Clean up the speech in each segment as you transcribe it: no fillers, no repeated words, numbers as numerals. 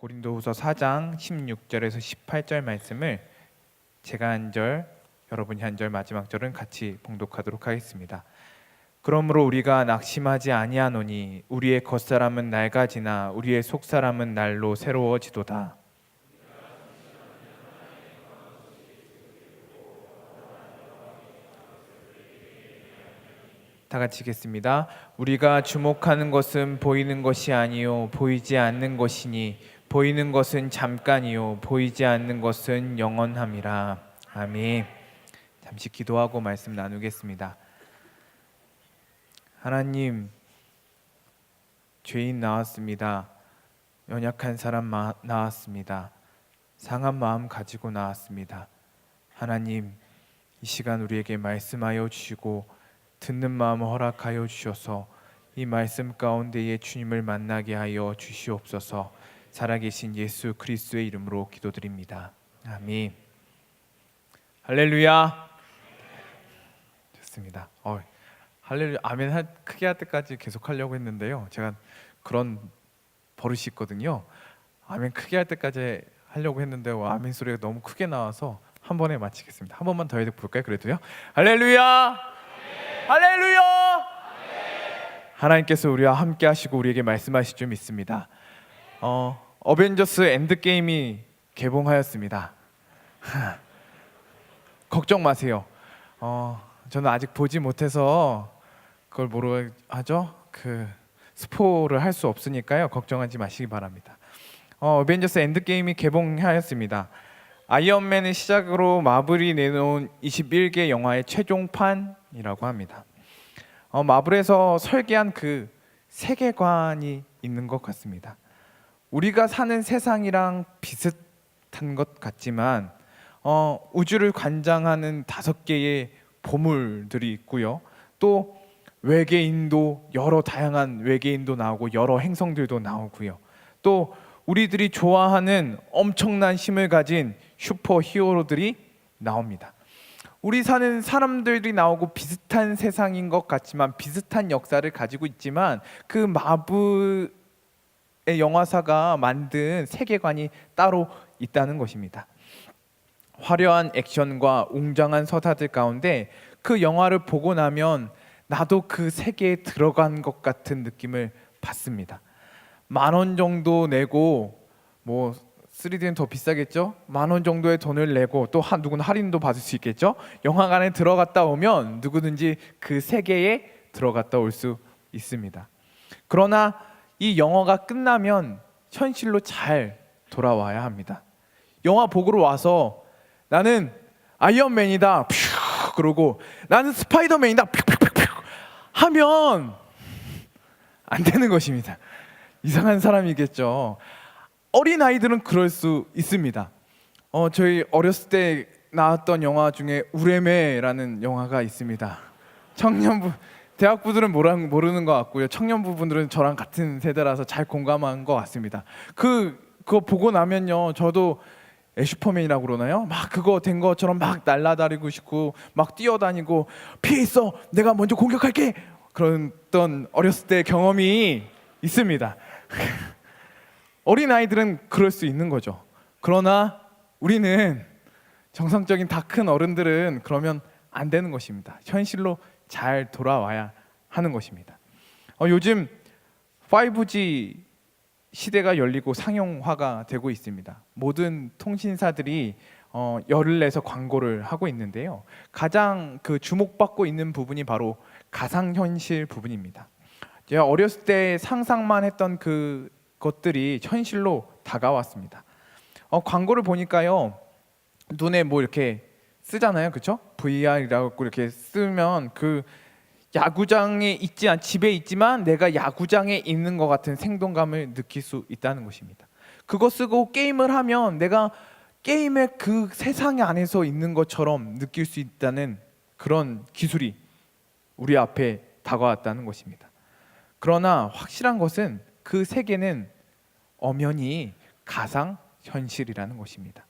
고린도후서 4장 16절에서 18절 말씀을 제가 한 절, 여러분이 한 절, 마지막 절은 같이 봉독하도록 하겠습니다. 그러므로 우리가 낙심하지 아니하노니 우리의 겉사람은 낡아지나 우리의 속사람은 날로 새로워지도다. 다 같이 읽겠습니다. 우리가 주목하는 것은 보이는 것이 아니요 보이지 않는 것이니 보이는 것은 잠깐이요 보이지 않는 것은 영원함이라. 아멘. 잠시 기도하고 말씀 나누겠습니다. 하나님, 죄인 나왔습니다. 연약한 사람 나왔습니다. 상한 마음 가지고 나왔습니다. 하나님, 이 시간 우리에게 말씀하여 주시고 듣는 마음을 허락하여 주셔서 이 말씀 가운데에 주님을 만나게 하여 주시옵소서. 살아계신 예수 그리스도의 이름으로 기도드립니다. 아멘. 할렐루야. 좋습니다. 할렐루야. 아멘 크게 할 때까지 계속 하려고 했는데요. 제가 그런 버릇이 있거든요. 아멘 크게 할 때까지 하려고 했는데 아멘 소리가 너무 크게 나와서 한 번에 마치겠습니다. 한 번만 더 해볼까요? 그래도요. 할렐루야. 할렐루야. 하나님께서 우리와 함께 하시고 우리에게 말씀하실 줄 믿습니다. 어벤져스 엔드게임이 개봉하였습니다. 걱정 마세요. 저는 아직 보지 못해서 그걸 뭐로 하죠? 스포를 할 수 없으니까요. 걱정하지 마시기 바랍니다. 어벤져스 엔드게임이 개봉하였습니다. 아이언맨을 시작으로 마블이 내놓은 21개 영화의 최종판이라고 합니다. 마블에서 설계한 그 세계관이 있는 것 같습니다. 우리가 사는 세상이랑 비슷한 것 같지만 우주를 관장하는 5개의 보물들이 있고요. 또 외계인도 여러 다양한 외계인도 나오고 여러 행성들도 나오고요. 또 우리들이 좋아하는 엄청난 힘을 가진 슈퍼 히어로들이 나옵니다. 우리 사는 사람들이 나오고 비슷한 세상인 것 같지만 비슷한 역사를 가지고 있지만 그 마블의 영화사가 만든 세계관이 따로 있다는 것입니다. 화려한 액션과 웅장한 서사들 가운데 그 영화를 보고 나면 나도 그 세계에 들어간 것 같은 느낌을 받습니다. 10,000원 정도 내고 3D는 더 비싸겠죠? 10,000원 정도의 돈을 내고 또 누구는 할인도 받을 수 있겠죠? 영화관에 들어갔다 오면 누구든지 그 세계에 들어갔다 올 수 있습니다. 그러나 이 영화가 끝나면 현실로 잘 돌아와야 합니다. 영화 보고 와서 나는 아이언맨이다 그러고 나는 스파이더맨이다 하면 안 되는 것입니다. 이상한 사람이겠죠. 어린 아이들은 그럴 수 있습니다. 저희 어렸을 때 나왔던 영화 중에 우레메라는 영화가 있습니다. 청년부 대학부들은 모르는 것 같고요. 청년부분들은 저랑 같은 세대라서 잘 공감한 것 같습니다. 그거 보고 나면요, 저도 슈퍼맨이라고 그러나요? 막 그거 된 것처럼 막 날아다니고 싶고 막 뛰어다니고 피해 있어, 내가 먼저 공격할게. 그랬던 어렸을 때 경험이 있습니다. 어린 아이들은 그럴 수 있는 거죠. 그러나 우리는 정상적인 다 큰 어른들은 그러면 안 되는 것입니다. 현실로 잘 돌아와야 하는 것입니다. 요즘 5G 시대가 열리고 상용화가 되고 있습니다. 모든 통신사들이 열을 내서 광고를 하고 있는데요. 가장 주목받고 있는 부분이 바로 가상현실 부분입니다. 제가 어렸을 때 상상만 했던 것들이 현실로 다가왔습니다. 광고를 보니까요, 눈에 이렇게 쓰잖아요, 그렇죠? VR이라고 이렇게 쓰면 야구장에 집에 있지만 내가 야구장에 있는 것 같은 생동감을 느낄 수 있다는 것입니다. 그거 쓰고 게임을 하면 내가 게임의 그 세상 안에서 있는 것처럼 느낄 수 있다는 그런 기술이 우리 앞에 다가왔다는 것입니다. 그러나 확실한 것은 그 세계는 엄연히 가상 현실이라는 것입니다.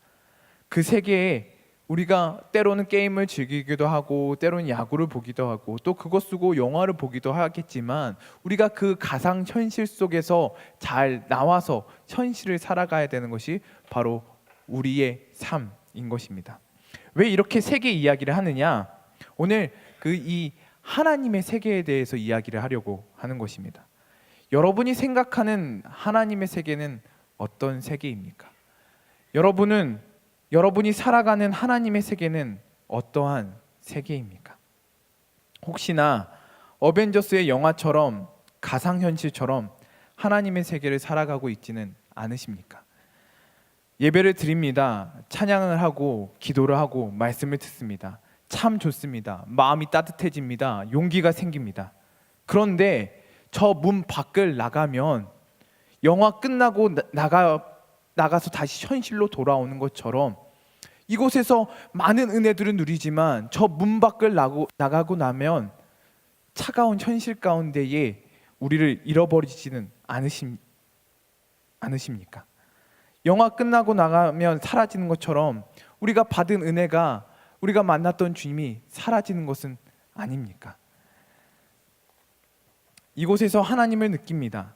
그 세계에 우리가 때로는 게임을 즐기기도 하고 때로는 야구를 보기도 하고 또 그것 쓰고 영화를 보기도 하겠지만 우리가 그 가상 현실 속에서 잘 나와서 현실을 살아가야 되는 것이 바로 우리의 삶인 것입니다. 왜 이렇게 세계 이야기를 하느냐? 오늘 이 하나님의 세계에 대해서 이야기를 하려고 하는 것입니다. 여러분이 생각하는 하나님의 세계는 어떤 세계입니까? 여러분이 살아가는 하나님의 세계는 어떠한 세계입니까? 혹시나 어벤져스의 영화처럼 가상현실처럼 하나님의 세계를 살아가고 있지는 않으십니까? 예배를 드립니다. 찬양을 하고 기도를 하고 말씀을 듣습니다. 참 좋습니다. 마음이 따뜻해집니다. 용기가 생깁니다. 그런데 저 문 밖을 나가면 영화 끝나고 나가서 다시 현실로 돌아오는 것처럼 이곳에서 많은 은혜들을 누리지만 저 문 밖을 나가고 나면 차가운 현실 가운데에 우리를 잃어버리지는 않으십니까? 영화 끝나고 나가면 사라지는 것처럼 우리가 받은 은혜가 우리가 만났던 주님이 사라지는 것은 아닙니까? 이곳에서 하나님을 느낍니다.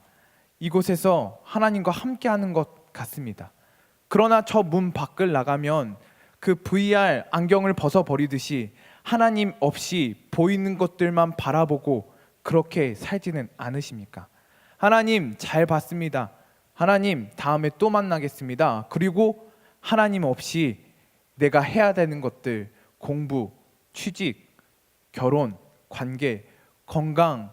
이곳에서 하나님과 함께하는 것 같습니다. 그러나 저 문 밖을 나가면 그 VR 안경을 벗어버리듯이 하나님 없이 보이는 것들만 바라보고 그렇게 살지는 않으십니까? 하나님 잘 봤습니다. 하나님 다음에 또 만나겠습니다. 그리고 하나님 없이 내가 해야 되는 것들, 공부, 취직, 결혼, 관계, 건강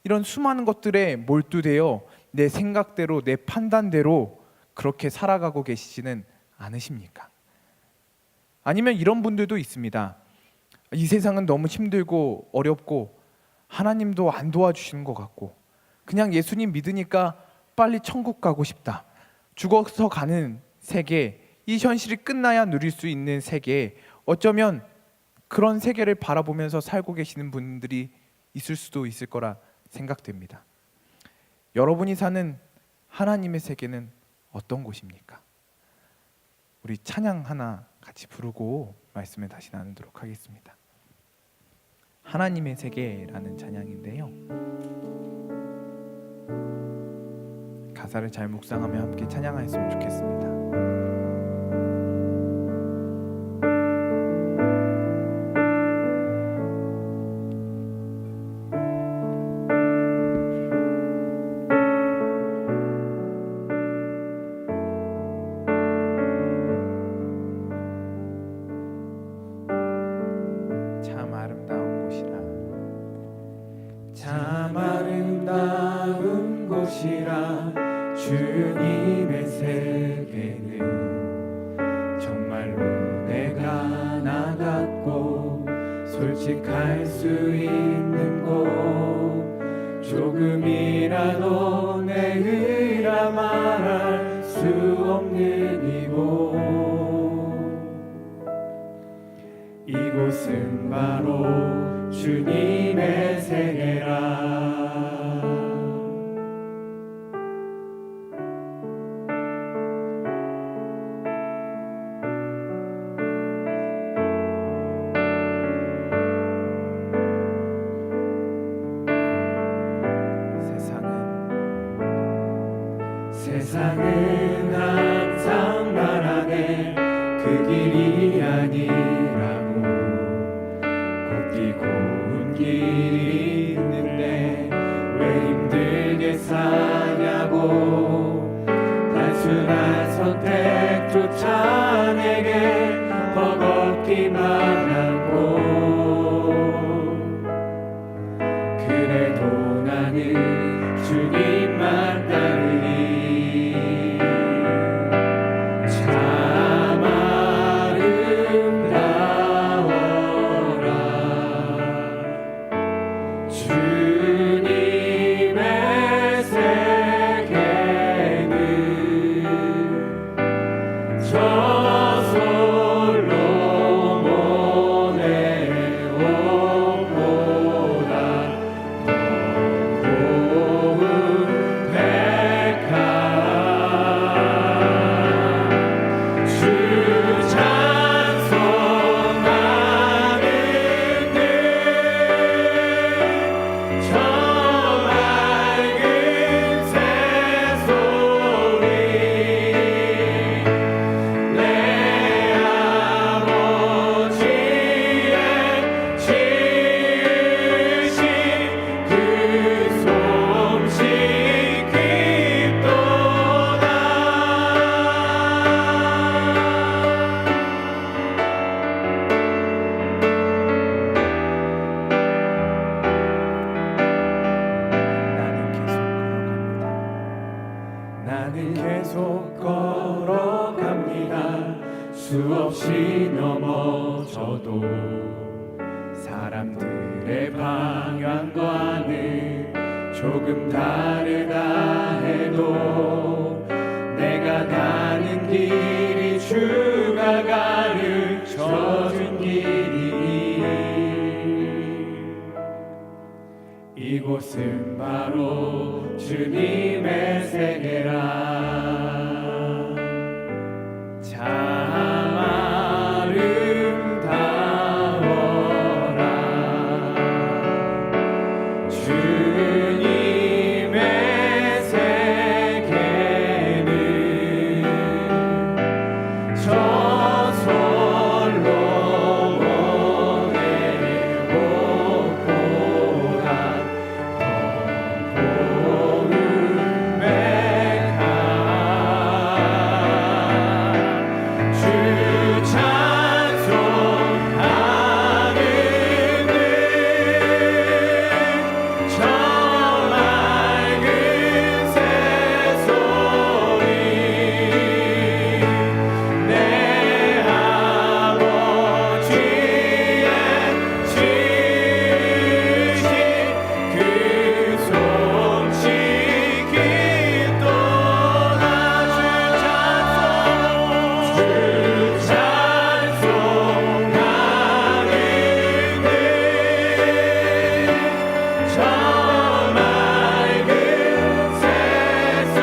이런 수많은 것들에 몰두되어 내 생각대로 내 판단대로 그렇게 살아가고 계시지는 않으십니까? 아니면 이런 분들도 있습니다. 이 세상은 너무 힘들고 어렵고 하나님도 안 도와주시는 것 같고 그냥 예수님 믿으니까 빨리 천국 가고 싶다. 죽어서 가는 세계, 이 현실이 끝나야 누릴 수 있는 세계, 어쩌면 그런 세계를 바라보면서 살고 계시는 분들이 있을 수도 있을 거라 생각됩니다. 여러분이 사는 하나님의 세계는 어떤 곳입니까? 우리 찬양 하나 같이 부르고 말씀을 다시 나누도록 하겠습니다. 하나님의 세계라는 찬양인데요, 가사를 잘 묵상하며 함께 찬양하였으면 좋겠습니다. 참 아름다운 곳이라 주님의 세계는 정말로 내가 나갔고 솔직할 수 있는 곳, 조금이라도 내 의라 말할 수 없는 이곳, 이곳은 바로 주님의 세계라. 세상은 항상 말하네 그 길이 아니라고, 곱디고 온 길이 있는데 왜 힘들게 사냐고, 단순한 선택조차 내게 버겁기만 하고, 그래도 나는 주님만 따르니 걸어갑니다. 수없이 넘어져도 사람들의 방향과는 조금 다르다 해도 내가 가는 길이 주가 가르쳐준 길이니 이곳은 바로 주님의 세계라. 참 아름다워라. 주님의 세계는 저 솔로몬의 곳보다 더 고운 백합. 주 찬송하는 저 맑은 새소리 내 아버지의 지으신 그 솜씨 깊도다. 주 찬송하는 저 맑은 새소리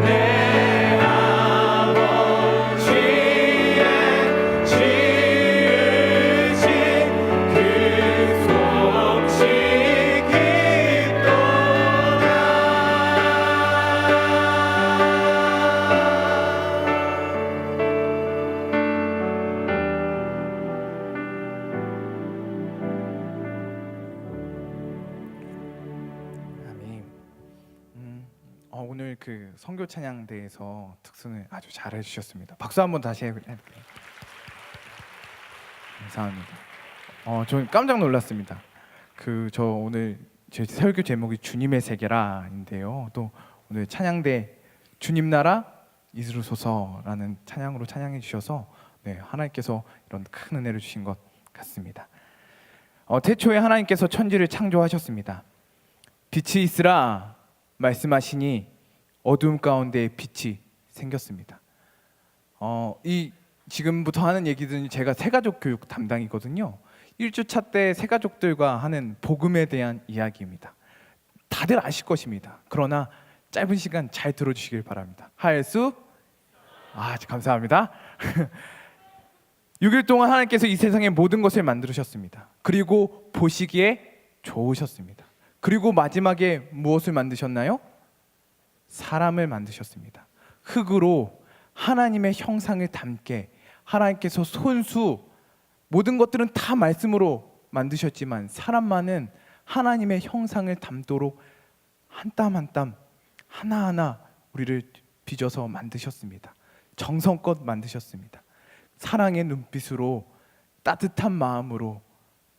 내 아버지의 지으신 그 솜씨 아멘. 오늘 그 선교 찬양대에서 특승을 아주 잘 해주셨습니다. 박수 한번 다시 해볼게요. 감사합니다. 저는 깜짝 놀랐습니다. 저 오늘 제 설교 제목이 주님의 세계라인데요. 또 오늘 찬양대 주님 나라 이루소서라는 찬양으로 찬양해 주셔서 하나님께서 이런 큰 은혜를 주신 것 같습니다. 태초에 하나님께서 천지를 창조하셨습니다. 빛이 있으라 말씀하시니 어두움 가운데 빛이 생겼습니다. 이 지금부터 하는 얘기들은 제가 새가족 교육 담당이거든요. 1주차 때 새가족들과 하는 복음에 대한 이야기입니다. 다들 아실 것입니다. 그러나 짧은 시간 잘 들어주시길 바랍니다. 하엘수 감사합니다. 6일 동안 하나님께서 이 세상의 모든 것을 만드셨습니다. 그리고 보시기에 좋으셨습니다. 그리고 마지막에 무엇을 만드셨나요? 사람을 만드셨습니다. 흙으로 하나님의 형상을 담게 하나님께서 손수 모든 것들은 다 말씀으로 만드셨지만 사람만은 하나님의 형상을 담도록 한 땀 한 땀 하나하나 우리를 빚어서 만드셨습니다. 정성껏 만드셨습니다. 사랑의 눈빛으로 따뜻한 마음으로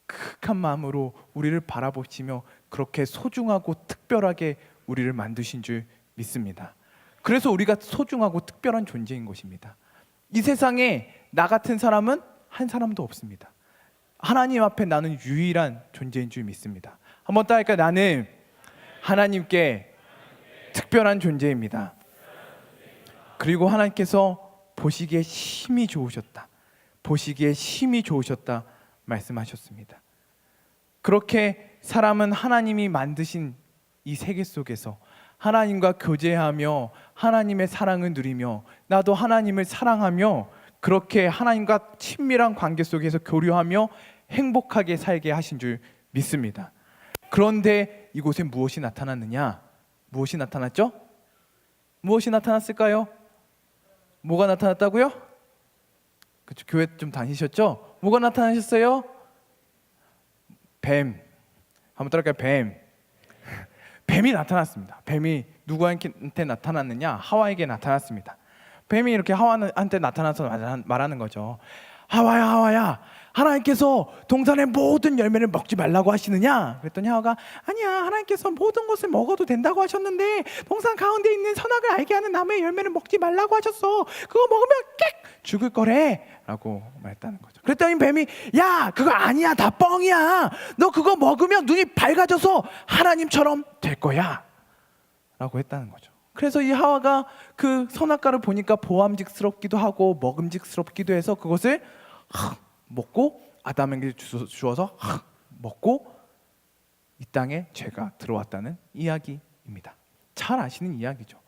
극한 마음으로 우리를 바라보시며 그렇게 소중하고 특별하게 우리를 만드신 줄 믿습니다. 그래서 우리가 소중하고 특별한 존재인 것입니다. 이 세상에 나 같은 사람은 한 사람도 없습니다. 하나님 앞에 나는 유일한 존재인 줄 믿습니다. 한번 따라할까요? 나는 하나님께 특별한 존재입니다. 그리고 하나님께서 보시기에 심히 좋으셨다. 보시기에 심히 좋으셨다 말씀하셨습니다. 그렇게 사람은 하나님이 만드신 이 세계 속에서 하나님과 교제하며 하나님의 사랑을 누리며 나도 하나님을 사랑하며 그렇게 하나님과 친밀한 관계 속에서 교류하며 행복하게 살게 하신 줄 믿습니다. 그런데 이곳에 무엇이 나타났느냐? 무엇이 나타났죠? 무엇이 나타났을까요? 뭐가 나타났다고요? 그쵸, 교회 좀 다니셨죠? 뭐가 나타나셨어요? 뱀. 한번 따라할까요? 뱀. 뱀이 나타났습니다. 뱀이 누구한테 나타났느냐? 하와에게 나타났습니다. 뱀이 이렇게 하와한테 나타나서 말하는 거죠. 하와야, 하와야, 하나님께서 동산의 모든 열매를 먹지 말라고 하시느냐? 그랬더니 하와가 아니야, 하나님께서 모든 것을 먹어도 된다고 하셨는데 동산 가운데 있는 선악을 알게 하는 나무의 열매를 먹지 말라고 하셨어. 그거 먹으면 꽥 죽을 거래 라고 말했다는 거죠. 그랬더니 뱀이 야, 그거 아니야, 다 뻥이야. 너 그거 먹으면 눈이 밝아져서 하나님처럼 될 거야 라고 했다는 거죠. 그래서 이 하와가 그 선악과를 보니까 보암직스럽기도 하고 먹음직스럽기도 해서 그것을 먹고 아담에게 주어서 먹고 이 땅에 죄가 들어왔다는 이야기입니다. 잘 아시는 이야기죠.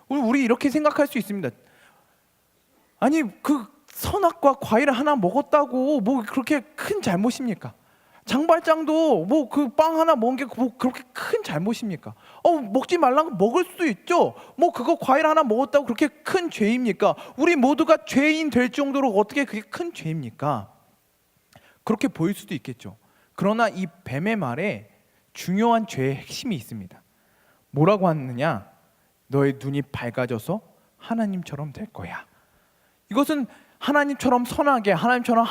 우리 이렇게 생각할 수 있습니다. 아니, 그 선악과 과일을 하나 먹었다고 뭐 그렇게 큰 잘못입니까? 장발장도 뭐 그 빵 하나 먹은 게 뭐 그렇게 큰 잘못입니까? 먹지 말라고 먹을 수도 있죠. 뭐 그거 과일 하나 먹었다고 그렇게 큰 죄입니까? 우리 모두가 죄인 될 정도로 어떻게 그게 큰 죄입니까? 그렇게 보일 수도 있겠죠. 그러나 이 뱀의 말에 중요한 죄의 핵심이 있습니다. 뭐라고 하느냐? 너의 눈이 밝아져서 하나님처럼 될 거야. 이것은 하나님처럼 선하게, 하나님처럼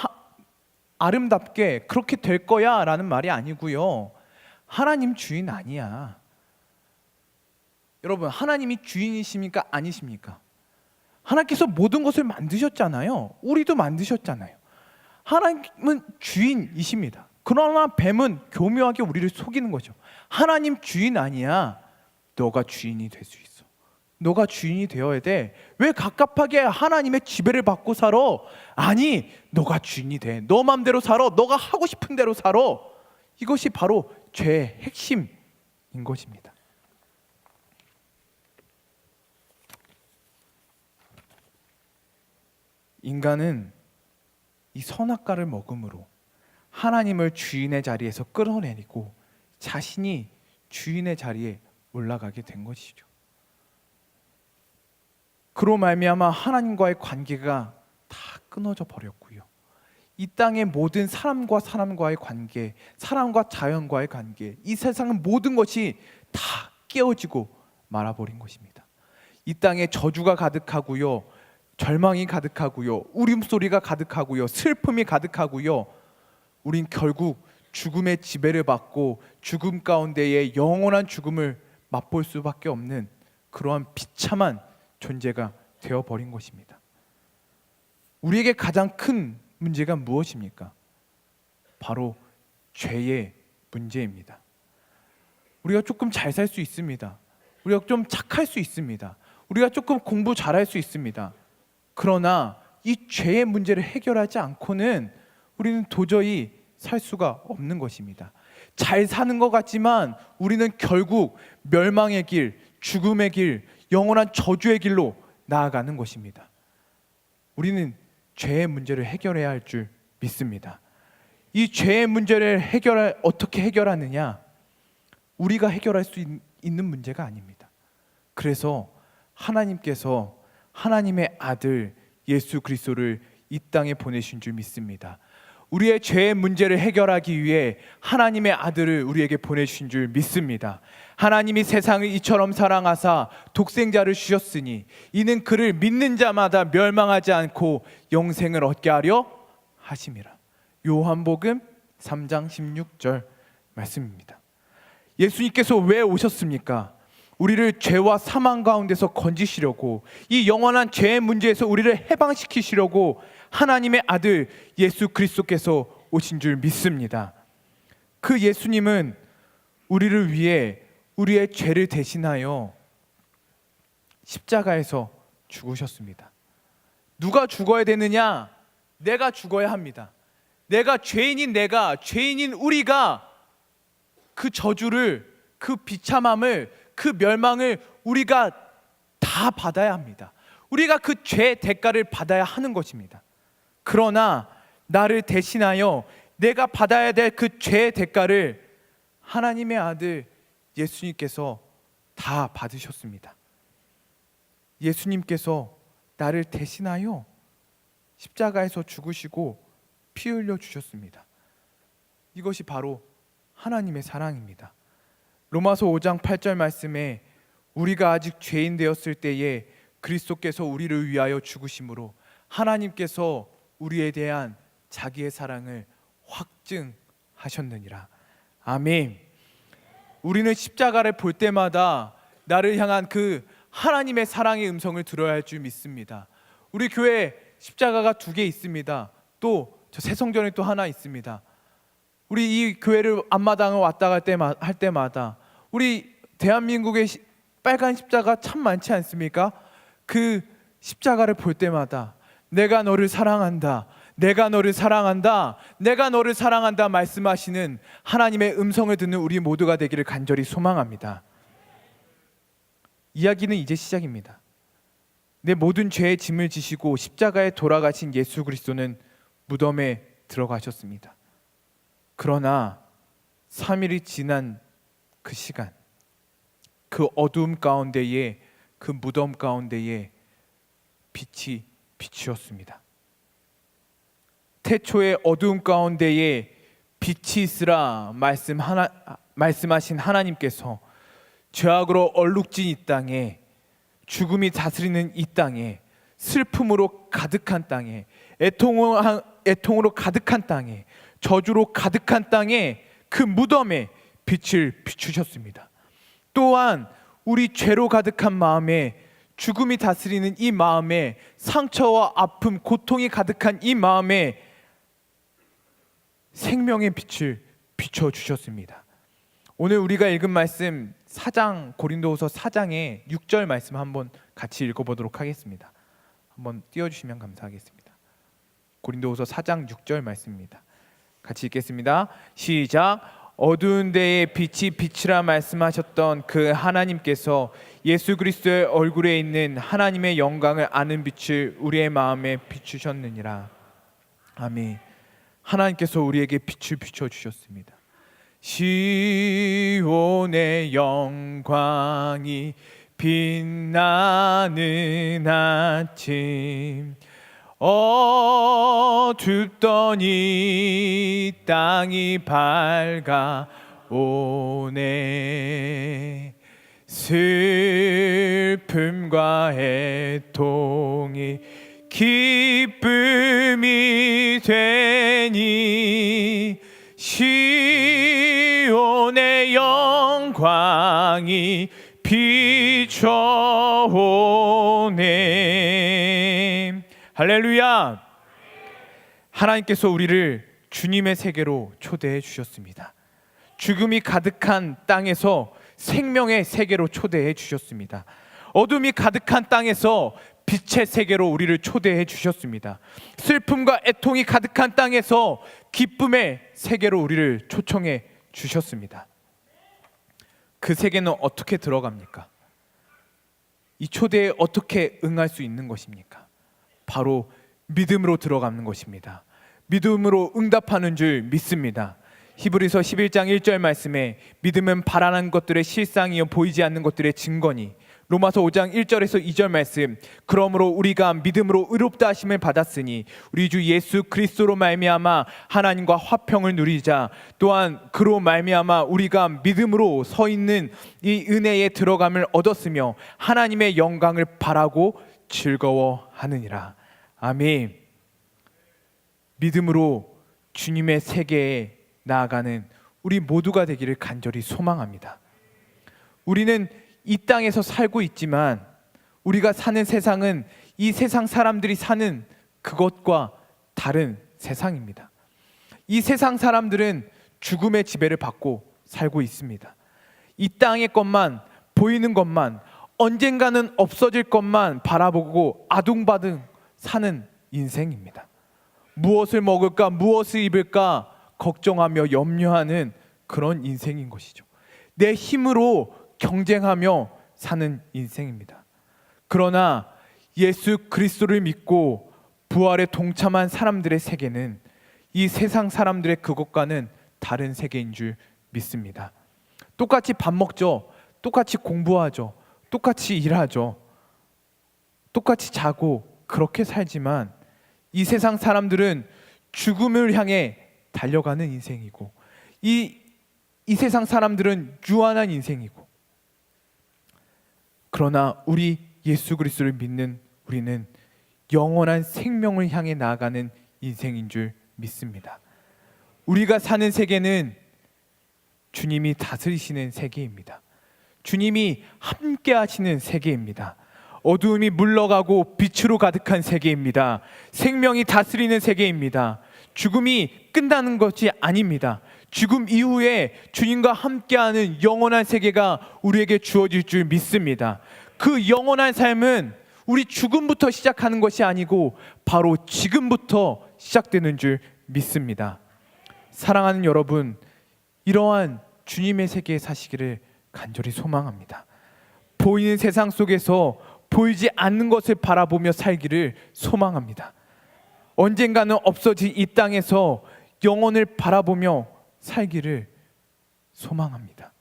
아름답게 그렇게 될 거야 라는 말이 아니고요. 하나님 주인 아니야. 여러분, 하나님이 주인이십니까? 아니십니까? 하나님께서 모든 것을 만드셨잖아요. 우리도 만드셨잖아요. 하나님은 주인이십니다. 그러나 뱀은 교묘하게 우리를 속이는 거죠. 하나님 주인 아니야. 너가 주인이 될 수 있어. 너가 주인이 되어야 돼. 왜 갑갑하게 하나님의 지배를 받고 살아? 아니, 너가 주인이 돼. 너 맘대로 살아. 너가 하고 싶은 대로 살아. 이것이 바로 죄의 핵심인 것입니다. 인간은 이 선악과를 먹음으로 하나님을 주인의 자리에서 끌어내리고 자신이 주인의 자리에 올라가게 된 것이죠. 그로 말미암아 하나님과의 관계가 다 끊어져 버렸고요. 이 땅의 모든 사람과 사람과의 관계, 사람과 자연과의 관계, 이 세상은 모든 것이 다 깨어지고 말아버린 것입니다. 이 땅에 저주가 가득하고요, 절망이 가득하고요, 울음소리가 가득하고요, 슬픔이 가득하고요. 우린 결국 죽음의 지배를 받고 죽음 가운데에 영원한 죽음을 맛볼 수밖에 없는 그러한 비참한 존재가 되어버린 것입니다. 우리에게 가장 큰 문제가 무엇입니까? 바로 죄의 문제입니다. 우리가 조금 잘 살 수 있습니다. 우리가 좀 착할 수 있습니다. 우리가 조금 공부 잘할 수 있습니다. 그러나 이 죄의 문제를 해결하지 않고는 우리는 도저히 살 수가 없는 것입니다. 잘 사는 것 같지만 우리는 결국 멸망의 길, 죽음의 길, 영원한 저주의 길로 나아가는 것입니다. 우리는 죄의 문제를 해결해야 할 줄 믿습니다. 이 죄의 문제를 어떻게 해결하느냐? 우리가 해결할 수 있는 문제가 아닙니다. 그래서 하나님께서 하나님의 아들 예수 그리스도를 이 땅에 보내신 줄 믿습니다. 우리의 죄의 문제를 해결하기 위해 하나님의 아들을 우리에게 보내주신 줄 믿습니다. 하나님이 세상을 이처럼 사랑하사 독생자를 주셨으니 이는 그를 믿는 자마다 멸망하지 않고 영생을 얻게 하려 하심이라. 요한복음 3장 16절 말씀입니다. 예수님께서 왜 오셨습니까? 우리를 죄와 사망 가운데서 건지시려고, 이 영원한 죄의 문제에서 우리를 해방시키시려고 하나님의 아들 예수 그리스도께서 오신 줄 믿습니다. 그 예수님은 우리를 위해 우리의 죄를 대신하여 십자가에서 죽으셨습니다. 누가 죽어야 되느냐? 내가 죽어야 합니다. 죄인인 우리가 그 저주를, 그 비참함을, 그 멸망을 우리가 다 받아야 합니다. 우리가 그 죄의 대가를 받아야 하는 것입니다. 그러나 나를 대신하여 내가 받아야 될 그 죄의 대가를 하나님의 아들 예수님께서 다 받으셨습니다. 예수님께서 나를 대신하여 십자가에서 죽으시고 피 흘려 주셨습니다. 이것이 바로 하나님의 사랑입니다. 로마서 5장 8절 말씀에 우리가 아직 죄인 되었을 때에 그리스도께서 우리를 위하여 죽으심으로 하나님께서 우리에 대한 자기의 사랑을 확증하셨느니라. 아멘. 우리는 십자가를 볼 때마다 나를 향한 그 하나님의 사랑의 음성을 들어야 할 줄 믿습니다. 우리 교회 십자가가 2개 있습니다. 또 저 새성전에 또 하나 있습니다. 우리 이 교회를 앞마당을 왔다 할 때마다 우리 대한민국의 빨간 십자가 참 많지 않습니까? 그 십자가를 볼 때마다 내가 너를 사랑한다, 내가 너를 사랑한다, 내가 너를 사랑한다 말씀하시는 하나님의 음성을 듣는 우리 모두가 되기를 간절히 소망합니다. 이야기는 이제 시작입니다. 내 모든 죄의 짐을 지시고 십자가에 돌아가신 예수 그리스도는 무덤에 들어가셨습니다. 그러나 3일이 지난 그 시간, 그 어두움 가운데에, 그 무덤 가운데에 빛이 비추었습니다. 태초의 어두움 가운데에 빛이 있으라 말씀하신 하나님께서 죄악으로 얼룩진 이 땅에, 죽음이 다스리는 이 땅에, 슬픔으로 가득한 땅에, 애통으로 가득한 땅에, 저주로 가득한 땅에, 그 무덤에 빛을 비추셨습니다. 또한 우리 죄로 가득한 마음에, 죽음이 다스리는 이 마음에, 상처와 아픔, 고통이 가득한 이 마음에 생명의 빛을 비춰주셨습니다. 오늘 우리가 읽은 말씀 고린도후서 4장의 6절 말씀 한번 같이 읽어보도록 하겠습니다. 한번 띄워주시면 감사하겠습니다. 고린도후서 4장 6절 말씀입니다. 같이 읽겠습니다. 시작. 어두운 데에 빛이 비치라 말씀하셨던 그 하나님께서 예수 그리스도의 얼굴에 있는 하나님의 영광을 아는 빛을 우리의 마음에 비추셨느니라. 아멘. 하나님께서 우리에게 빛을 비춰주셨습니다. 시온의 영광이 빛나는 아침, 어둡던 이 땅이 밝아오네. 슬픔과 애통이 기쁨이 되니 시온의 영광이 비춰오네. 할렐루야. 하나님께서 우리를 주님의 세계로 초대해 주셨습니다. 죽음이 가득한 땅에서 생명의 세계로 초대해 주셨습니다. 어둠이 가득한 땅에서 빛의 세계로 우리를 초대해 주셨습니다. 슬픔과 애통이 가득한 땅에서 기쁨의 세계로 우리를 초청해 주셨습니다. 그 세계는 어떻게 들어갑니까? 이 초대에 어떻게 응할 수 있는 것입니까? 바로 믿음으로 들어가는 것입니다. 믿음으로 응답하는 줄 믿습니다. 히브리서 11장 1절 말씀에 믿음은 바라는 것들의 실상이요 보이지 않는 것들의 증거니, 로마서 5장 1절에서 2절 말씀, 그러므로 우리가 믿음으로 의롭다 하심을 받았으니 우리 주 예수 그리스도로 말미암아 하나님과 화평을 누리자. 또한 그로 말미암아 우리가 믿음으로 서 있는 이 은혜에 들어감을 얻었으며 하나님의 영광을 바라고 즐거워하느니라. 아멘. 믿음으로 주님의 세계에 나아가는 우리 모두가 되기를 간절히 소망합니다. 우리는 이 땅에서 살고 있지만 우리가 사는 세상은 이 세상 사람들이 사는 그것과 다른 세상입니다. 이 세상 사람들은 죽음의 지배를 받고 살고 있습니다. 이 땅의 것만, 보이는 것만, 언젠가는 없어질 것만 바라보고 아둥바둥 사는 인생입니다. 무엇을 먹을까, 무엇을 입을까 걱정하며 염려하는 그런 인생인 것이죠. 내 힘으로 경쟁하며 사는 인생입니다. 그러나 예수 그리스도를 믿고 부활에 동참한 사람들의 세계는 이 세상 사람들의 그것과는 다른 세계인 줄 믿습니다. 똑같이 밥 먹죠. 똑같이 공부하죠. 똑같이 일하죠. 똑같이 자고 그렇게 살지만 이 세상 사람들은 죽음을 향해 달려가는 인생이고 이 세상 사람들은 유한한 인생이고, 그러나 우리 예수 그리스도를 믿는 우리는 영원한 생명을 향해 나아가는 인생인 줄 믿습니다. 우리가 사는 세계는 주님이 다스리시는 세계입니다. 주님이 함께 하시는 세계입니다. 어두움이 물러가고 빛으로 가득한 세계입니다. 생명이 다스리는 세계입니다. 죽음이 끝나는 것이 아닙니다. 죽음 이후에 주님과 함께하는 영원한 세계가 우리에게 주어질 줄 믿습니다. 그 영원한 삶은 우리 죽음부터 시작하는 것이 아니고 바로 지금부터 시작되는 줄 믿습니다. 사랑하는 여러분, 이러한 주님의 세계에 사시기를 간절히 소망합니다. 보이는 세상 속에서 보이지 않는 것을 바라보며 살기를 소망합니다. 언젠가는 없어질 이 땅에서 영혼을 바라보며 살기를 소망합니다.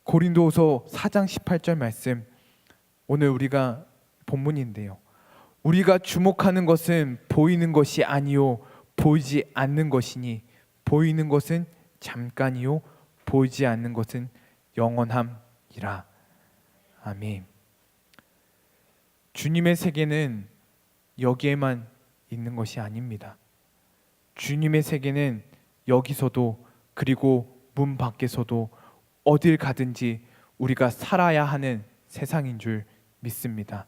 고린도후서 4장 18절 말씀, 오늘 우리가 본문인데요. 우리가 주목하는 것은 보이는 것이 아니요 보이지 않는 것이니 보이는 것은 잠깐이요 보이지 않는 것은 영원함이라. 아멘. 주님의 세계는 여기에만 있는 것이 아닙니다. 주님의 세계는 여기서도 그리고 문 밖에서도 어딜 가든지 우리가 살아야 하는 세상인 줄 믿습니다.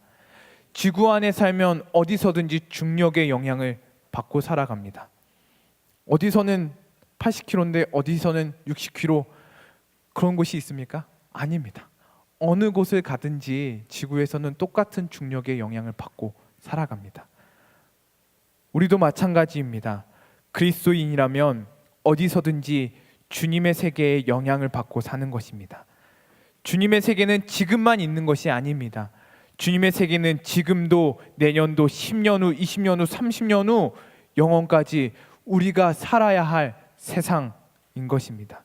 지구 안에 살면 어디서든지 중력의 영향을 받고 살아갑니다. 어디서는 80km인데 어디서는 60km, 그런 곳이 있습니까? 아닙니다. 어느 곳을 가든지 지구에서는 똑같은 중력의 영향을 받고 살아갑니다. 우리도 마찬가지입니다. 그리스도인이라면 어디서든지 주님의 세계에 영향을 받고 사는 것입니다. 주님의 세계는 지금만 있는 것이 아닙니다. 주님의 세계는 지금도, 내년도, 10년 후, 20년 후, 30년 후 영원까지 우리가 살아야 할 세상인 것입니다.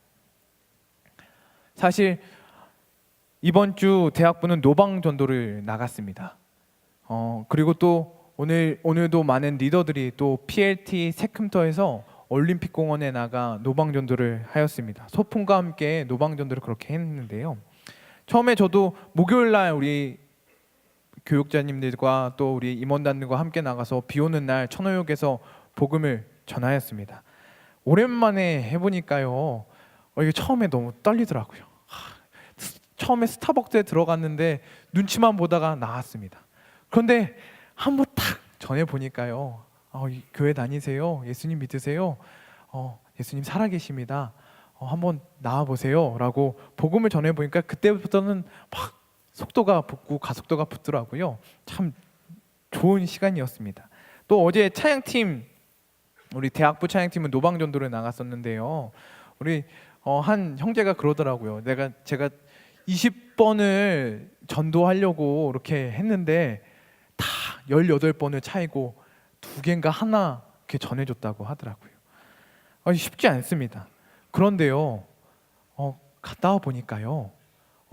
사실 이번 주 대학부는 노방전도를 나갔습니다. 그리고 또 오늘도 많은 리더들이 또 PLT 세금터에서 올림픽 공원에 나가 노방전도를 하였습니다. 소풍과 함께 노방전도를 그렇게 했는데요. 처음에 저도 목요일날 우리 교육자님들과 또 우리 임원단들과 함께 나가서 비 오는 날 천호역에서 복음을 전하였습니다. 오랜만에 해보니까요, 이게 처음에 너무 떨리더라고요. 처음에 스타벅스에 들어갔는데 눈치만 보다가 나왔습니다. 그런데 한번 탁 전해 보니까요, 교회 다니세요? 예수님 믿으세요? 예수님 살아계십니다. 한번 나와 보세요라고 복음을 전해 보니까 그때부터는 막 속도가 붙고 가속도가 붙더라고요. 참 좋은 시간이었습니다. 또 어제 찬양팀, 우리 대학부 찬양팀은 노방전도를 나갔었는데요. 우리 한 형제가 그러더라고요. 제가 20번을 전도하려고 이렇게 했는데 다 18번을 차이고 2개인가 하나 이렇게 전해줬다고 하더라고요. 쉽지 않습니다. 그런데요, 갔다 와 보니까요,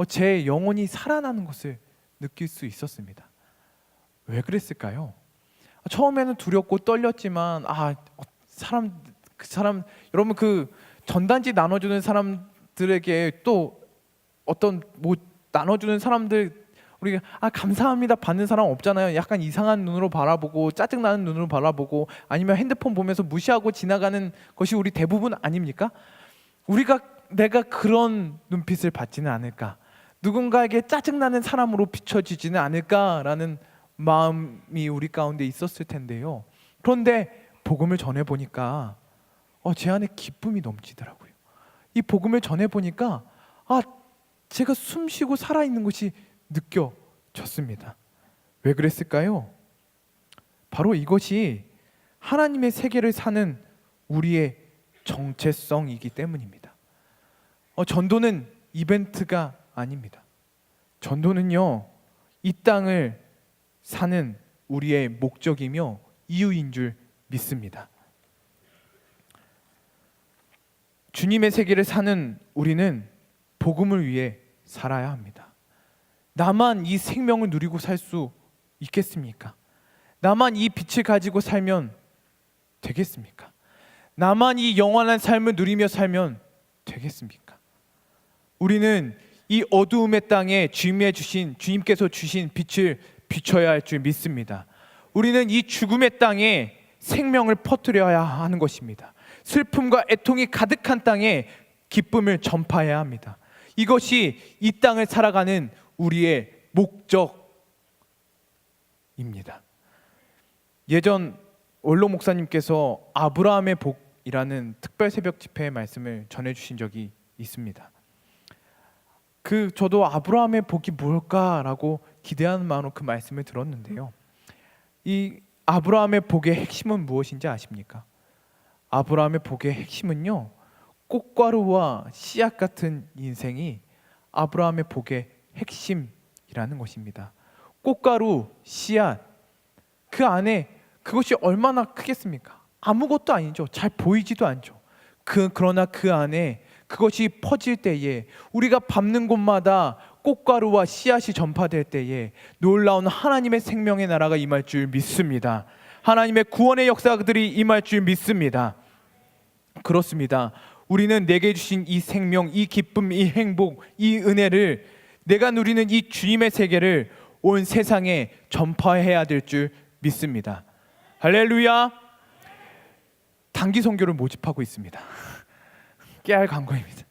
제 영혼이 살아나는 것을 느낄 수 있었습니다. 왜 그랬을까요? 처음에는 두렵고 떨렸지만 그 사람 여러분, 그 전단지 나눠주는 사람들에게 또 어떤 나눠주는 사람들, 우리가 감사합니다 받는 사람 없잖아요. 약간 이상한 눈으로 바라보고 짜증나는 눈으로 바라보고 아니면 핸드폰 보면서 무시하고 지나가는 것이 우리 대부분 아닙니까? 내가 그런 눈빛을 받지는 않을까, 누군가에게 짜증나는 사람으로 비춰지지는 않을까라는 마음이 우리 가운데 있었을 텐데요. 그런데 복음을 전해보니까 제 안에 기쁨이 넘치더라고요. 이 복음을 전해보니까 제가 숨쉬고 살아있는 것이 느껴졌습니다. 왜 그랬을까요? 바로 이것이 하나님의 세계를 사는 우리의 정체성이기 때문입니다. 전도는 이벤트가 아닙니다. 전도는요, 이 땅을 사는 우리의 목적이며 이유인 줄 믿습니다. 주님의 세계를 사는 우리는 복음을 위해 살아야 합니다. 나만 이 생명을 누리고 살 수 있겠습니까? 나만 이 빛을 가지고 살면 되겠습니까? 나만 이 영원한 삶을 누리며 살면 되겠습니까? 우리는 이 어두움의 땅에 주님께서 주신 빛을 비춰야 할 줄 믿습니다. 우리는 이 죽음의 땅에 생명을 퍼뜨려야 하는 것입니다. 슬픔과 애통이 가득한 땅에 기쁨을 전파해야 합니다. 이것이 이 땅을 살아가는 우리의 목적입니다. 예전 원로 목사님께서 아브라함의 복이라는 특별 새벽 집회의 말씀을 전해주신 적이 있습니다. 저도 아브라함의 복이 뭘까라고 기대하는 마음으로 그 말씀을 들었는데요. 이 아브라함의 복의 핵심은 무엇인지 아십니까? 아브라함의 복의 핵심은요, 꽃가루와 씨앗 같은 인생이 아브라함의 복의 핵심이라는 것입니다. 꽃가루, 씨앗, 그 안에 그것이 얼마나 크겠습니까? 아무것도 아니죠. 잘 보이지도 않죠. 그러나 그 안에 그것이 퍼질 때에, 우리가 밟는 곳마다 꽃가루와 씨앗이 전파될 때에 놀라운 하나님의 생명의 나라가 임할 줄 믿습니다. 하나님의 구원의 역사들이 임할 줄 믿습니다. 그렇습니다. 우리는 내게 주신 이 생명, 이 기쁨, 이 행복, 이 은혜를, 내가 누리는 이 주님의 세계를 온 세상에 전파해야 될 줄 믿습니다. 할렐루야. 단기 선교를 모집하고 있습니다. 깨알 광고입니다.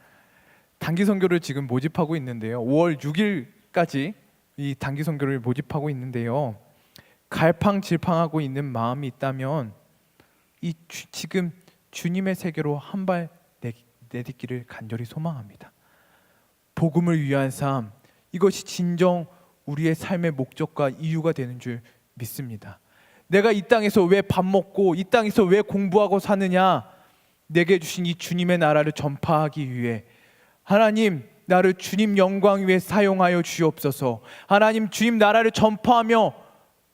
단기 선교를 지금 모집하고 있는데요. 5월 6일까지 이 단기 선교를 모집하고 있는데요. 갈팡질팡하고 있는 마음이 있다면 지금 주님의 세계로 한 발 내딛기를 간절히 소망합니다. 복음을 위한 삶, 이것이 진정 우리의 삶의 목적과 이유가 되는 줄 믿습니다. 내가 이 땅에서 왜 밥 먹고 이 땅에서 왜 공부하고 사느냐? 내게 주신 이 주님의 나라를 전파하기 위해, 하나님 나를 주님 영광 위에 사용하여 주시옵소서. 하나님 주님 나라를 전파하며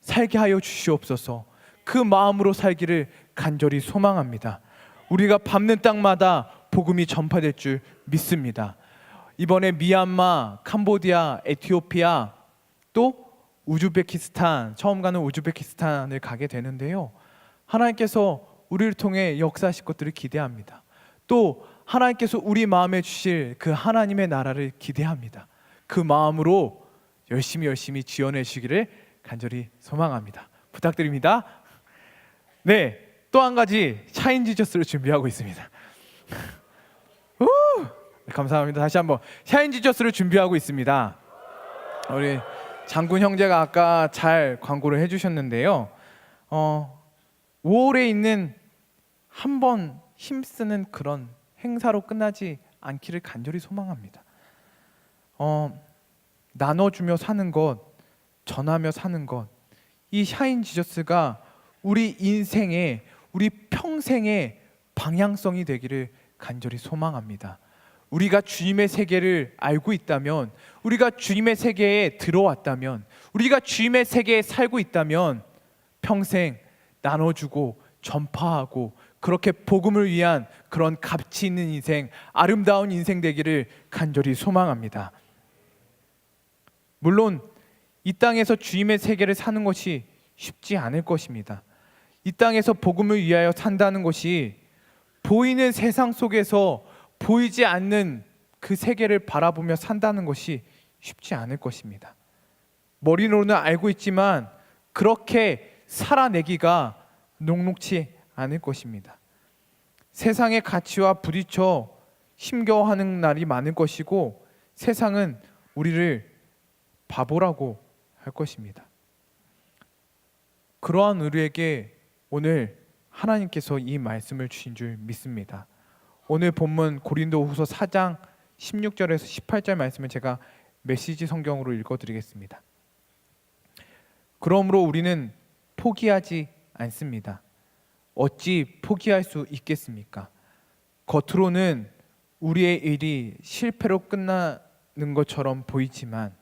살게 하여 주시옵소서. 그 마음으로 살기를 간절히 소망합니다. 우리가 밟는 땅마다 복음이 전파될 줄 믿습니다. 이번에 미얀마, 캄보디아, 에티오피아, 또 우즈베키스탄, 처음 가는 우즈베키스탄을 가게 되는데요. 하나님께서 우리를 통해 역사하실 것들을 기대합니다. 또 하나님께서 우리 마음에 주실 그 하나님의 나라를 기대합니다. 그 마음으로 열심히 지원해 주시기를 간절히 소망합니다. 부탁드립니다. 네, 또 한 가지 샤인 지저스를 준비하고 있습니다. 감사합니다. 다시 한번 샤인 지저스를 준비하고 있습니다. 우리 장군 형제가 아까 잘 광고를 해주셨는데요. 5월에 있는 한 번 힘쓰는 그런 행사로 끝나지 않기를 간절히 소망합니다. 나눠주며 사는 것, 전하며 사는 것, 이 샤인 지저스가 우리 인생의, 우리 평생의 방향성이 되기를 간절히 소망합니다. 우리가 주님의 세계를 알고 있다면, 우리가 주님의 세계에 들어왔다면, 우리가 주님의 세계에 살고 있다면 평생 나눠주고 전파하고 그렇게 복음을 위한 그런 가치 있는 인생, 아름다운 인생 되기를 간절히 소망합니다. 물론 이 땅에서 주님의 세계를 사는 것이 쉽지 않을 것입니다. 이 땅에서 복음을 위하여 산다는 것이 보이는 세상 속에서 보이지 않는 그 세계를 바라보며 산다는 것이 쉽지 않을 것입니다. 머리로는 알고 있지만 그렇게 살아내기가 녹록지 않을 것입니다. 세상의 가치와 부딪혀 힘겨워하는 날이 많을 것이고, 세상은 우리를 바보라고 할 것입니다. 그러한 우리에게 오늘 하나님께서 이 말씀을 주신 줄 믿습니다. 오늘 본문 고린도후서 4장 16절에서 18절 말씀을 제가 메시지 성경으로 읽어드리겠습니다. 그러므로 우리는 포기하지 않습니다. 어찌 포기할 수 있겠습니까? 겉으로는 우리의 일이 실패로 끝나는 것처럼 보이지만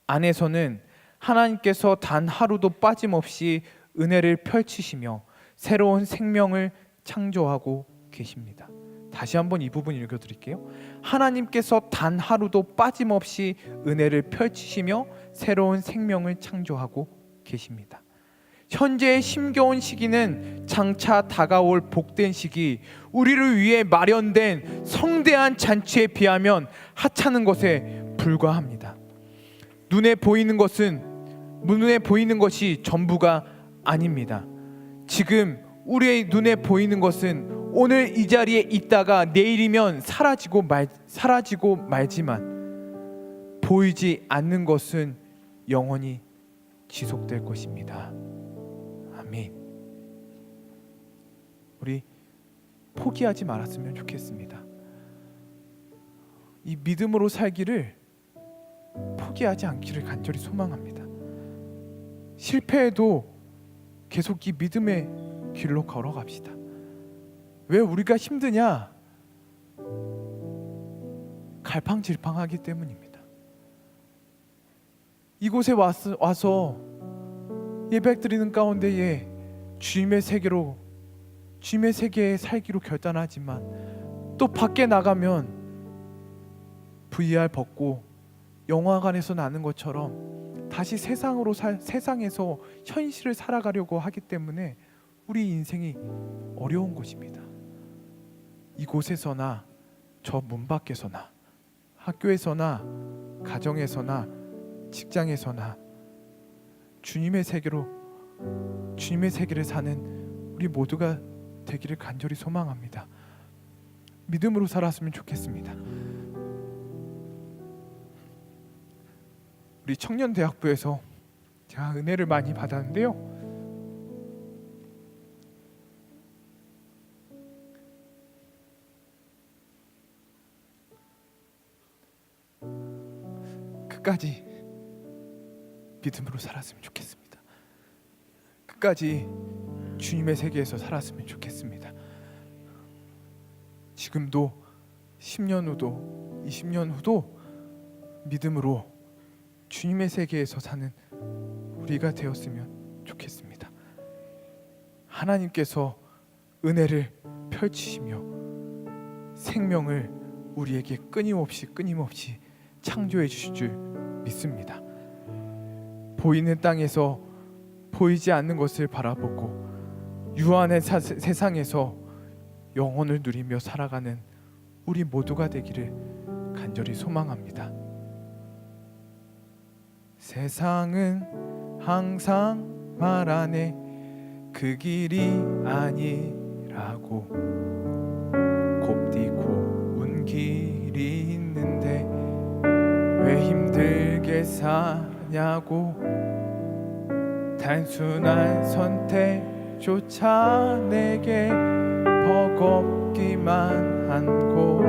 안에서는 하나님께서 단 하루도 빠짐없이 은혜를 펼치시며 새로운 생명을 창조하고 계십니다. 다시 한번 이 부분 읽어드릴게요. 하나님께서 단 하루도 빠짐없이 은혜를 펼치시며 새로운 생명을 창조하고 계십니다. 현재의 힘겨운 시기는 장차 다가올 복된 시기, 우리를 위해 마련된 성대한 잔치에 비하면 하찮은 것에 불과합니다. 눈에 보이는 것이 전부가 아닙니다. 지금 우리의 눈에 보이는 것은 오늘 이 자리에 있다가 내일이면 사라지고 말지만 보이지 않는 것은 영원히 지속될 것입니다. 아멘. 우리 포기하지 말았으면 좋겠습니다. 이 믿음으로 살기를 포기하지 않기를 간절히 소망합니다. 실패해도 계속 이 믿음의 길로 걸어갑시다. 왜 우리가 힘드냐? 갈팡질팡하기 때문입니다. 이곳에 와서 예배드리는 가운데에 주님의 세계에 살기로 결단하지만 또 밖에 나가면 VR 벗고 영화관에서 나는 것처럼 다시 세상에서 현실을 살아가려고 하기 때문에 우리 인생이 어려운 것입니다. 이곳에서나 저 문 밖에서나 학교에서나 가정에서나 직장에서나 주님의 세계를 사는 우리 모두가 되기를 간절히 소망합니다. 믿음으로 살았으면 좋겠습니다. 우리 청년대학부에서 제가 은혜를 많이 받았는데요. 끝까지 믿음으로 살았으면 좋겠습니다. 끝까지 주님의 세계에서 살았으면 좋겠습니다. 지금도 10년 후도 20년 후도 믿음으로 주님의 세계에서 사는 우리가 되었으면 좋겠습니다. 하나님께서 은혜를 펼치시며 생명을 우리에게 끊임없이 창조해 주실 줄 믿습니다. 보이는 땅에서 보이지 않는 것을 바라보고 유한의 세상에서 영혼을 누리며 살아가는 우리 모두가 되기를 간절히 소망합니다. 세상은 항상 말하네 그 길이 아니라고 곱디고 운 길이 있는데 왜 힘들게 사냐고 단순한 선택조차 내게 버겁기만 한고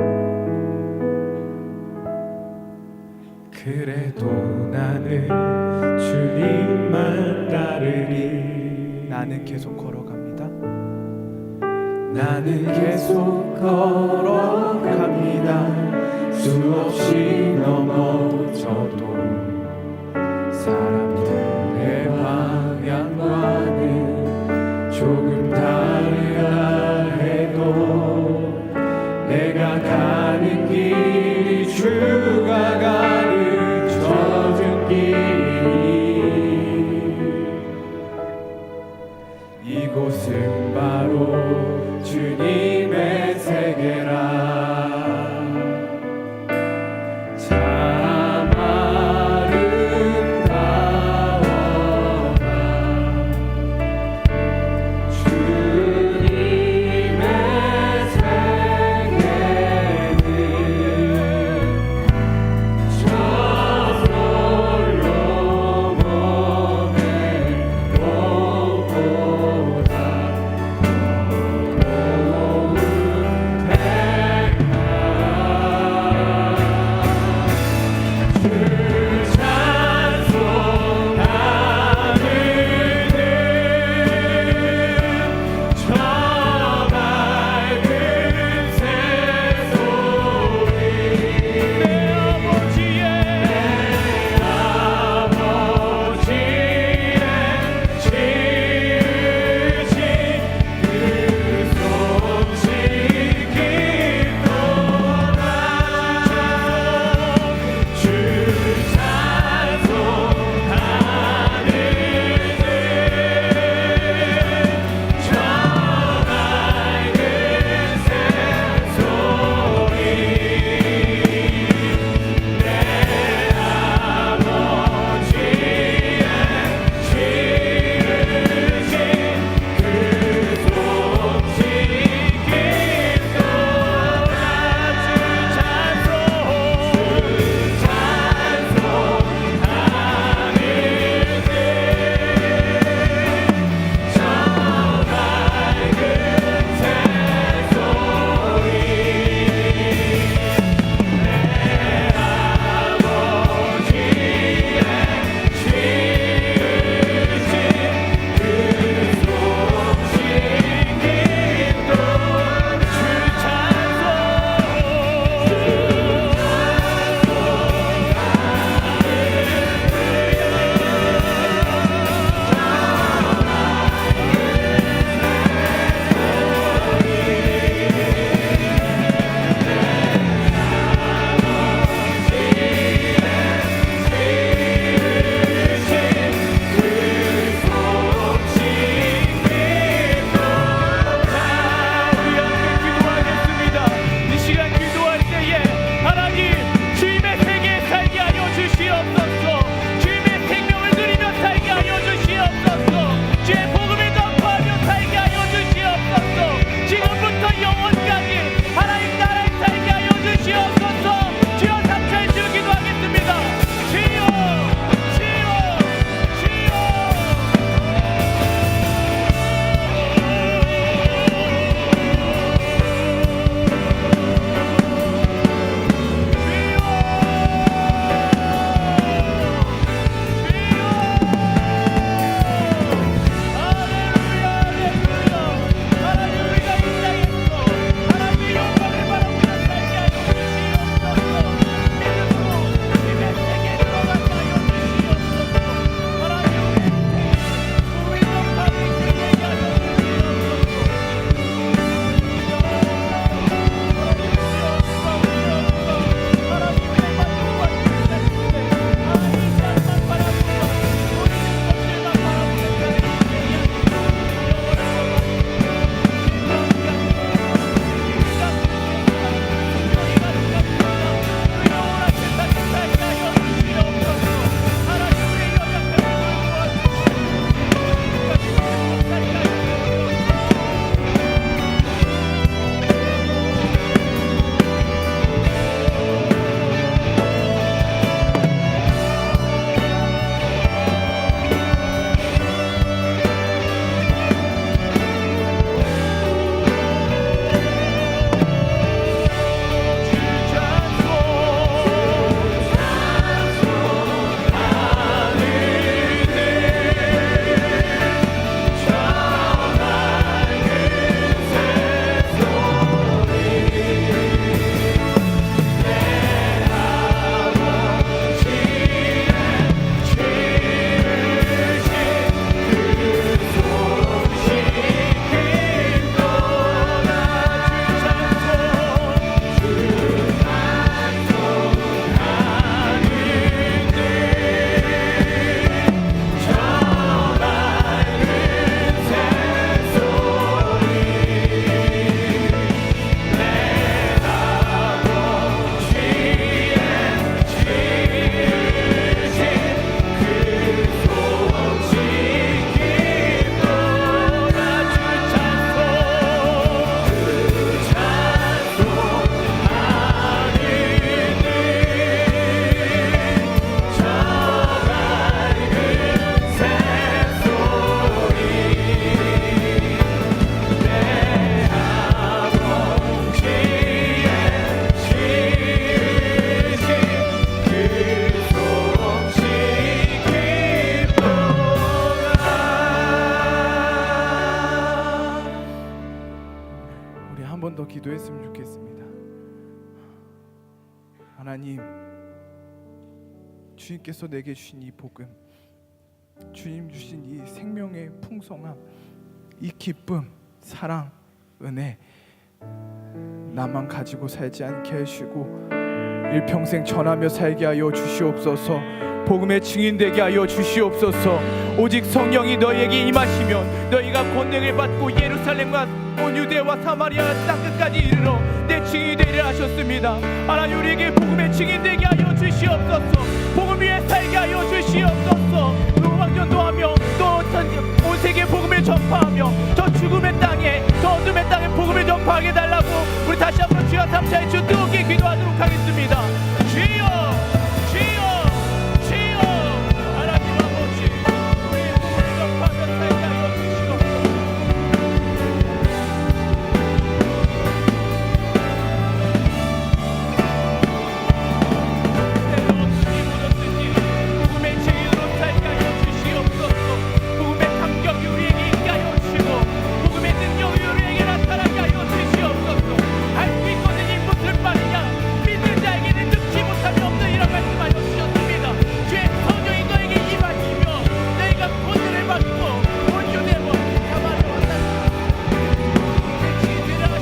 그래도 나는 주님만 따르리. 나는 계속 걸어갑니다. 나는 계속 걸어갑니다. 수없이 넘어져도 사람들의 방향과는 조금 다르다 해도 내가 가는 길이 주가 가는 젖은 길이 이곳은 바로 주님의 세계라. 참 아름다운 기도했으면 좋겠습니다. 하나님, 주님께서 내게 주신 이 복음, 주님 주신 이 생명의 풍성함, 이 기쁨, 사랑, 은혜 나만 가지고 살지 않게 하시고 일평생 전하며 살게 하여 주시옵소서. 복음의 증인되게 하여 주시옵소서. 오직 성령이 너희에게 임하시면 너희가 권능을 받고 예루살렘과 온 유대와 사마리아 땅끝까지 이르러 내 증인이 되리라 하셨습니다. 하나님, 우리에게 복음의 증인되게 하여 주시옵소서. 복음 위에 살게 하여 주시옵소서. 루방전도하며 또 온 세계 복음을 전파하며 저 죽음의 땅에, 저 어둠의 땅에 복음을 전파하게 달라고 우리 다시 한번 주여 삼차의 주 뜨겁게 기도하도록 하겠습니다. 주여, 주여, 주여. 하나님 아버지, 우리의 복음을 전파하며 살게 하여 주시옵소서. 복음의 증인으로 살게 하여 주시옵소서. 복음의 감격이 우리에게 있게 하여 주시고 복음의 능력이 우리에게 나타나게 하여 주시옵소서. 알 수 있거든 이 무슨 말이냐, 믿는 자에게는 늙지 못함이 없느니라 말씀하여 주셨습니다. 주의 성령이 너에게 임하시며 너희가 권능을 받고 온 유대와 사마리아와 땅 되라 하셨습니다.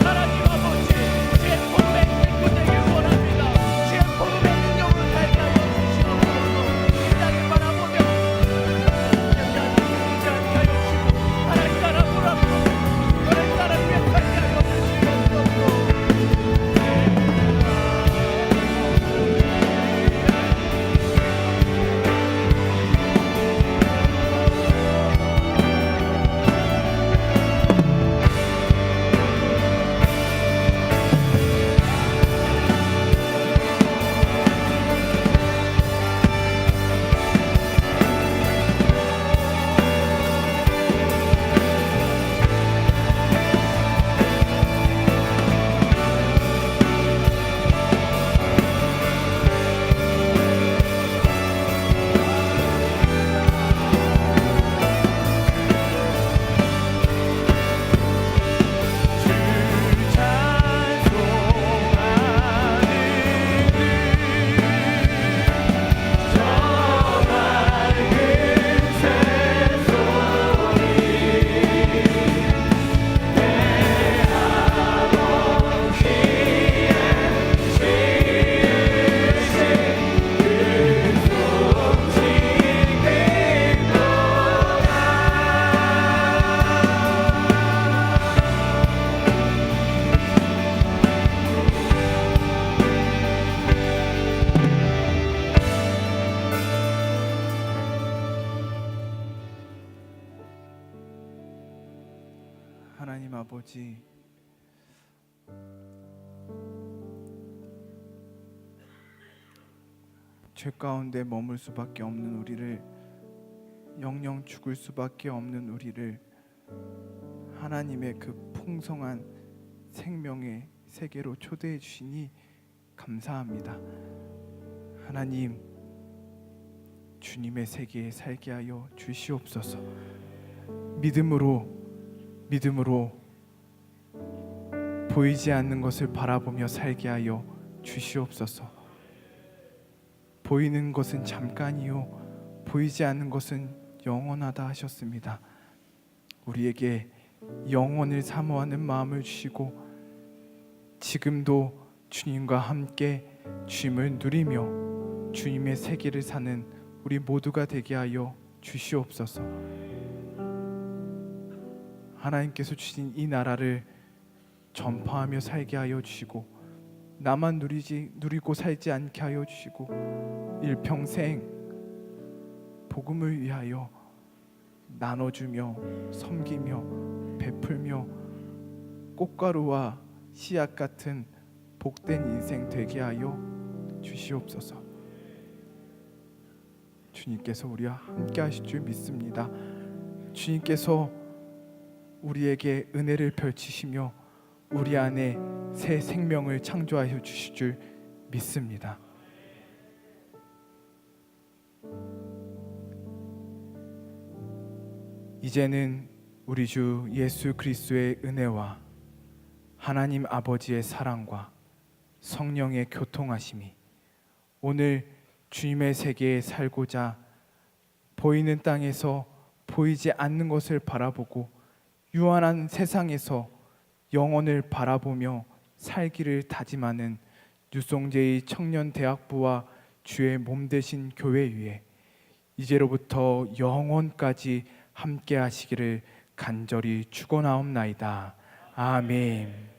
하나님 아버지, 주의 복음의 일꾼되길 원합니다. 주의 복음의 능력으로 살게 하여 주시옵소서. 이 땅을 바라보며 하나님 나라 보라고 너의 나라 위에 살게 하여 주시옵소서. 하나님 아버지, 죄 가운데 머물 수밖에 없는 우리를, 영영 죽을 수밖에 없는 우리를 하나님의 그 풍성한 생명의 세계로 초대해 주시니 감사합니다. 하나님, 주님의 세계에 살게 하여 주시옵소서. 믿음으로 보이지 않는 것을 바라보며 살게 하여 주시옵소서. 보이는 것은 잠깐이요 보이지 않는 것은 영원하다 하셨습니다. 우리에게 영원을 사모하는 마음을 주시고 지금도 주님과 함께 주님을 누리며 주님의 세계를 사는 우리 모두가 되게 하여 주시옵소서. 하나님께서 주신 이 나라를 전파하며 살게 하여 주시고 나만 누리고 살지 않게 하여 주시고 일평생 복음을 위하여 나눠주며 섬기며 베풀며 꽃가루와 씨앗 같은 복된 인생 되게 하여 주시옵소서. 주님께서 우리와 함께 하실 줄 믿습니다. 주님께서 우리에게 은혜를 펼치시며 우리 안에 새 생명을 창조하여 주실 줄 믿습니다. 이제는 우리 주 예수 그리스도의 은혜와 하나님 아버지의 사랑과 성령의 교통하심이 오늘 주님의 세계에 살고자 보이는 땅에서 보이지 않는 것을 바라보고 유한한 세상에서 영혼을 바라보며 살기를 다짐하는 뉴송제이 청년대학부와 주의 몸 되신 교회 위에 이제로부터 영원까지 함께 하시기를 간절히 축원하옵나이다. 아멘.